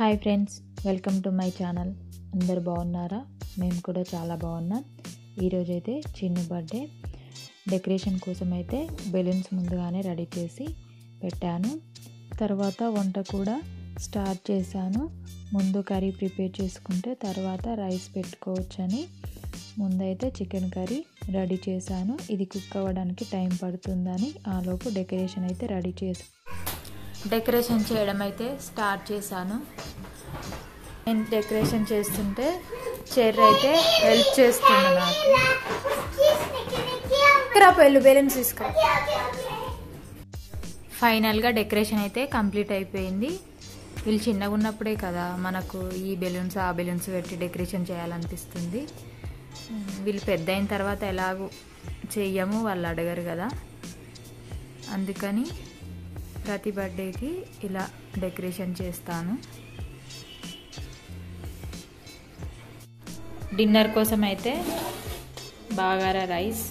Hi friends, welcome to my channel. అందరు బాగున్నారా? మేము కూడా చాలా బాగున్నాం. ఈరోజైతే చిన్న బర్త్డే డెకరేషన్ కోసం అయితే బెలూన్స్ ముందుగానే రెడీ చేసి పెట్టాను. తర్వాత వంట కూడా స్టార్ట్ చేశాను. ముందు కర్రీ ప్రిపేర్ చేసుకుంటే తర్వాత రైస్ పెట్టుకోవచ్చని ముందైతే చికెన్ కర్రీ రెడీ చేశాను. ఇది కుక్ అవ్వడానికి టైం పడుతుందని ఆలోపు డెకరేషన్ అయితే రెడీ డెకరేషన్ చేయడం అయితే స్టార్ట్ చేశాను. నేను డెకరేషన్ చేస్తుంటే చెర్రీ అయితే హెల్ప్ చేస్తుంది నాకు. బెలూన్స్ తీసుకురా. ఫైనల్గా డెకరేషన్ అయితే కంప్లీట్ అయిపోయింది. వీళ్ళు చిన్నగా ఉన్నప్పుడే కదా మనకు ఈ బెలూన్స్ ఆ బెలూన్స్ పెట్టి డెకరేషన్ చేయాలనిపిస్తుంది. వీళ్ళు పెద్ద అయిన తర్వాత ఎలాగో చెయ్యము, వాళ్ళు అడగరు కదా. అందుకని ప్రతి బర్త్డేకి ఇలా డెకరేషన్ చేస్తాను. డిన్నర్ కోసం అయితే బాగారా రైస్,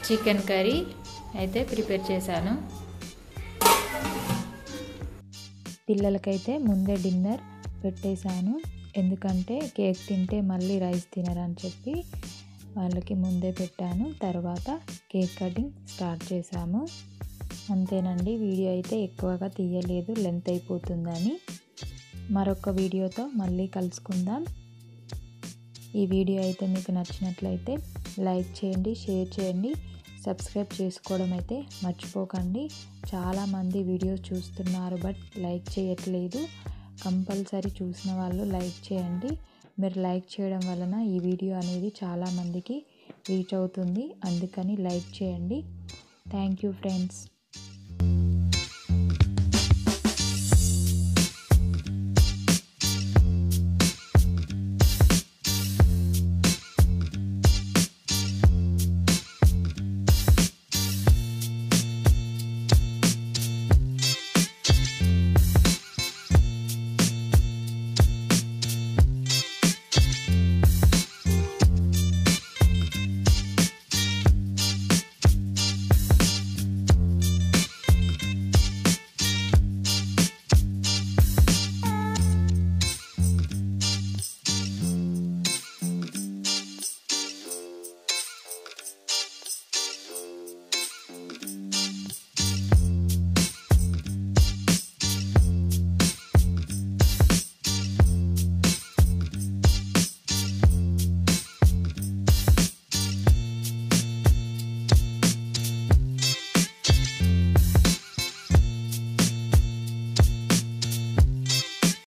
చికెన్ కర్రీ అయితే ప్రిపేర్ చేశాను. పిల్లలకైతే ముందే డిన్నర్ పెట్టేశాను. ఎందుకంటే కేక్ తింటే మళ్ళీ రైస్ తినరని చెప్పి వాళ్ళకి ముందే పెట్టాను. తర్వాత కేక్ కటింగ్ స్టార్ట్ చేశాము. అంతేనండి, వీడియో అయితే ఎక్కువగా తీయలేదు, లెంత్ అయిపోతుందని. మరొక వీడియోతో మళ్ళీ కలుసుకుందాం. ఈ వీడియో అయితే మీకు నచ్చినట్లయితే లైక్ చేయండి, షేర్ చేయండి, సబ్స్క్రైబ్ చేసుకోవడం అయితే మర్చిపోకండి. చాలామంది వీడియోస్ చూస్తున్నారు బట్ లైక్ చేయట్లేదు. కంపల్సరీ చూసిన వాళ్ళు లైక్ చేయండి. మీరు లైక్ చేయడం వలన ఈ వీడియో అనేది చాలామందికి రీచ్ అవుతుంది. అందుకని లైక్ చేయండి. Thank you friends.